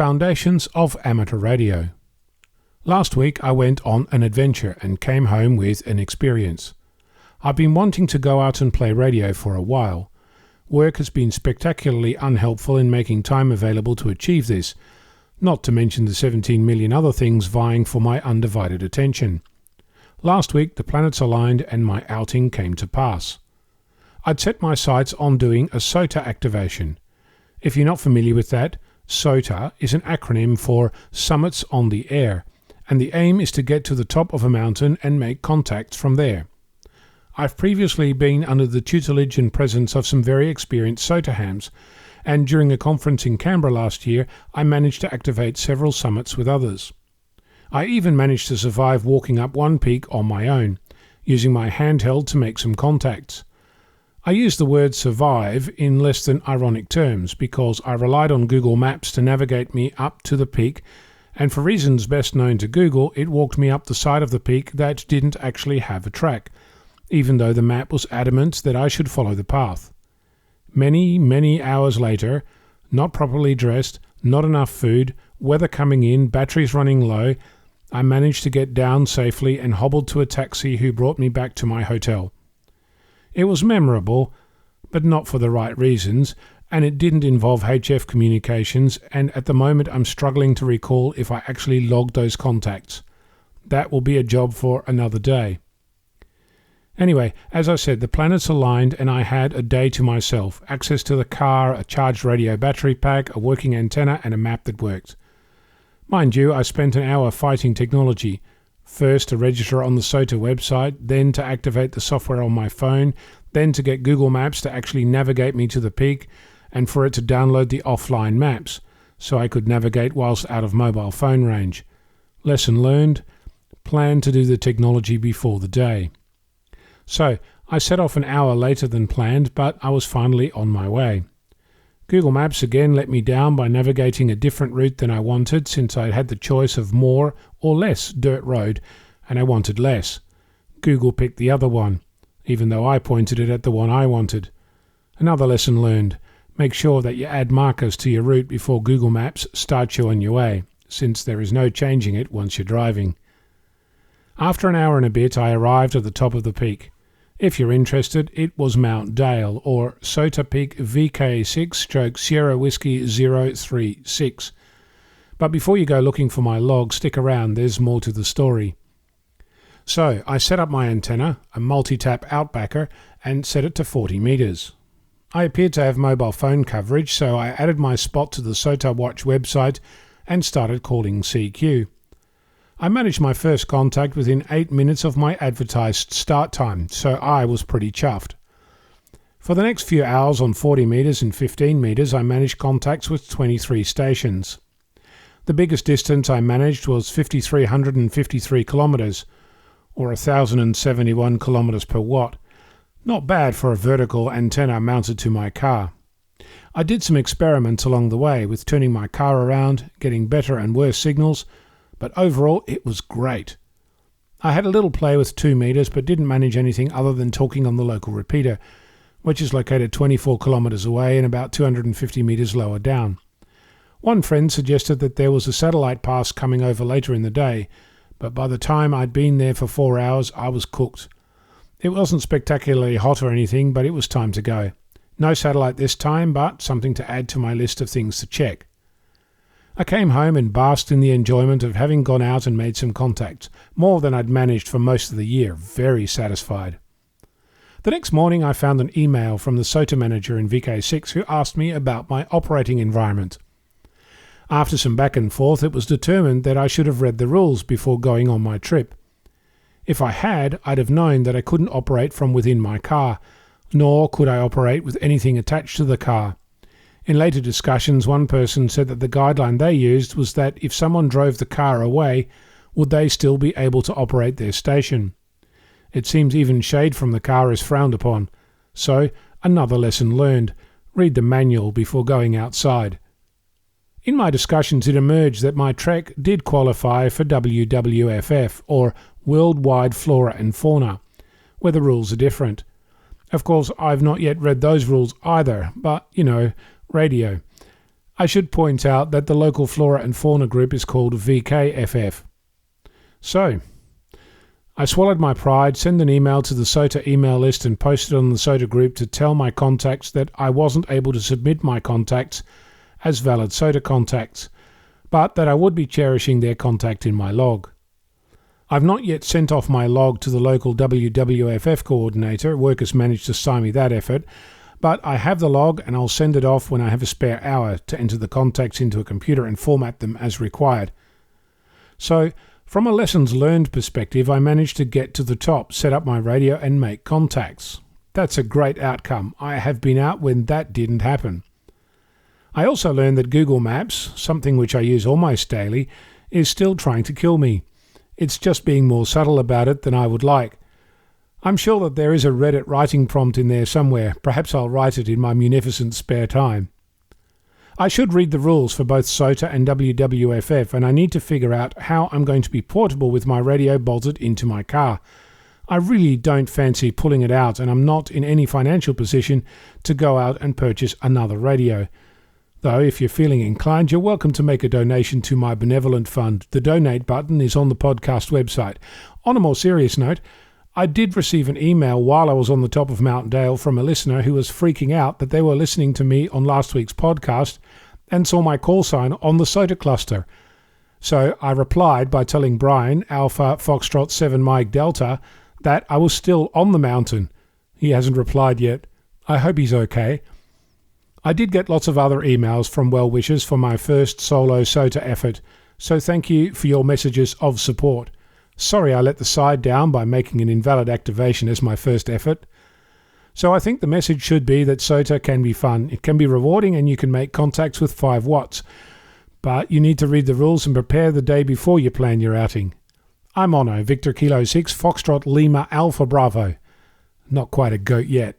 Foundations of Amateur Radio. Last week I went on an adventure and came home with an experience. I've been wanting to go out and play radio for a while. Work has been spectacularly unhelpful in making time available to achieve this, not to mention the 17 million other things vying for my undivided attention. Last week the planets aligned and my outing came to pass. I'd set my sights on doing a SOTA activation. If you're not familiar with that, SOTA is an acronym for Summits on the Air, and the aim is to get to the top of a mountain and make contacts from there. I've previously been under the tutelage and presence of some very experienced SOTA hams, and during a conference in Canberra last year, I managed to activate several summits with others. I even managed to survive walking up one peak on my own, using my handheld to make some contacts. I use the word survive in less than ironic terms because I relied on Google Maps to navigate me up to the peak, and for reasons best known to Google, it walked me up the side of the peak that didn't actually have a track, even though the map was adamant that I should follow the path. Many hours later, not properly dressed, not enough food, weather coming in, batteries running low, I managed to get down safely and hobbled to a taxi who brought me back to my hotel. It was memorable, but not for the right reasons, and it didn't involve HF communications, and at the moment I'm struggling to recall if I actually logged those contacts. That will be a job for another day. Anyway, as I said, the planets aligned and I had a day to myself, access to the car, a charged radio battery pack, a working antenna and a map that worked. Mind you, I spent an hour fighting technology. First to register on the SOTA website, then to activate the software on my phone, then to get Google Maps to actually navigate me to the peak, and for it to download the offline maps, so I could navigate whilst out of mobile phone range. Lesson learned, plan to do the technology before the day. So, I set off an hour later than planned, but I was finally on my way. Google Maps again let me down by navigating a different route than I wanted since I had the choice of more or less dirt road, and I wanted less. Google picked the other one, even though I pointed it at the one I wanted. Another lesson learned, make sure that you add markers to your route before Google Maps starts you on your way, since there is no changing it once you're driving. After an hour and a bit I arrived at the top of the peak. If you're interested, it was Mount Dale, or SOTA Peak VK6/Sierra Whiskey 036. But before you go looking for my log, stick around, there's more to the story. So, I set up my antenna, a multi-tap outbacker, and set it to 40 meters. I appeared to have mobile phone coverage, so I added my spot to the SOTA Watch website and started calling CQ. I managed my first contact within 8 minutes of my advertised start time, so I was pretty chuffed. For the next few hours on 40 meters and 15 meters, I managed contacts with 23 stations. The biggest distance I managed was 5,353 kilometers, or 1,071 kilometers per watt. Not bad for a vertical antenna mounted to my car. I did some experiments along the way with turning my car around, getting better and worse signals, but overall it was great. I had a little play with 2 meters but didn't manage anything other than talking on the local repeater, which is located 24 kilometers away and about 250 meters lower down. One friend suggested that there was a satellite pass coming over later in the day, but by the time I'd been there for 4 hours I was cooked. It wasn't spectacularly hot or anything, but it was time to go. No satellite this time, but something to add to my list of things to check. I came home and basked in the enjoyment of having gone out and made some contacts, more than I'd managed for most of the year, very satisfied. The next morning I found an email from the SOTA manager in VK6 who asked me about my operating environment. After some back and forth, it was determined that I should have read the rules before going on my trip. If I had, I'd have known that I couldn't operate from within my car, nor could I operate with anything attached to the car. In later discussions, one person said that the guideline they used was that if someone drove the car away, would they still be able to operate their station? It seems even shade from the car is frowned upon. So, another lesson learned. Read the manual before going outside. In my discussions it emerged that my trek did qualify for WWFF, or Worldwide Flora and Fauna, where the rules are different. Of course, I've not yet read those rules either, but, radio. I should point out that the local flora and fauna group is called VKFF. So, I swallowed my pride, sent an email to the SOTA email list and posted on the SOTA group to tell my contacts that I wasn't able to submit my contacts as valid SOTA contacts, but that I would be cherishing their contact in my log. I've not yet sent off my log to the local WWFF coordinator. Work has managed to stymie that effort, but I have the log and I'll send it off when I have a spare hour to enter the contacts into a computer and format them as required. So, from a lessons learned perspective, I managed to get to the top, set up my radio and make contacts. That's a great outcome. I have been out when that didn't happen. I also learned that Google Maps, something which I use almost daily, is still trying to kill me. It's just being more subtle about it than I would like. I'm sure that there is a Reddit writing prompt in there somewhere. Perhaps I'll write it in my munificent spare time. I should read the rules for both SOTA and WWFF, and I need to figure out how I'm going to be portable with my radio bolted into my car. I really don't fancy pulling it out, and I'm not in any financial position to go out and purchase another radio. Though, if you're feeling inclined, you're welcome to make a donation to my benevolent fund. The donate button is on the podcast website. On a more serious note, I did receive an email while I was on the top of Mount Dale from a listener who was freaking out that they were listening to me on last week's podcast and saw my call sign on the SOTA cluster. So I replied by telling Brian, Alpha Foxtrot 7 Mike Delta, that I was still on the mountain. He hasn't replied yet. I hope he's okay. I did get lots of other emails from well-wishers for my first solo SOTA effort, so thank you for your messages of support. Sorry I let the side down by making an invalid activation as my first effort. So I think the message should be that SOTA can be fun, it can be rewarding, and you can make contacts with 5 watts. But you need to read the rules and prepare the day before you plan your outing. I'm Ono, Victor Kilo 6, Foxtrot Lima Alpha Bravo. Not quite a goat yet.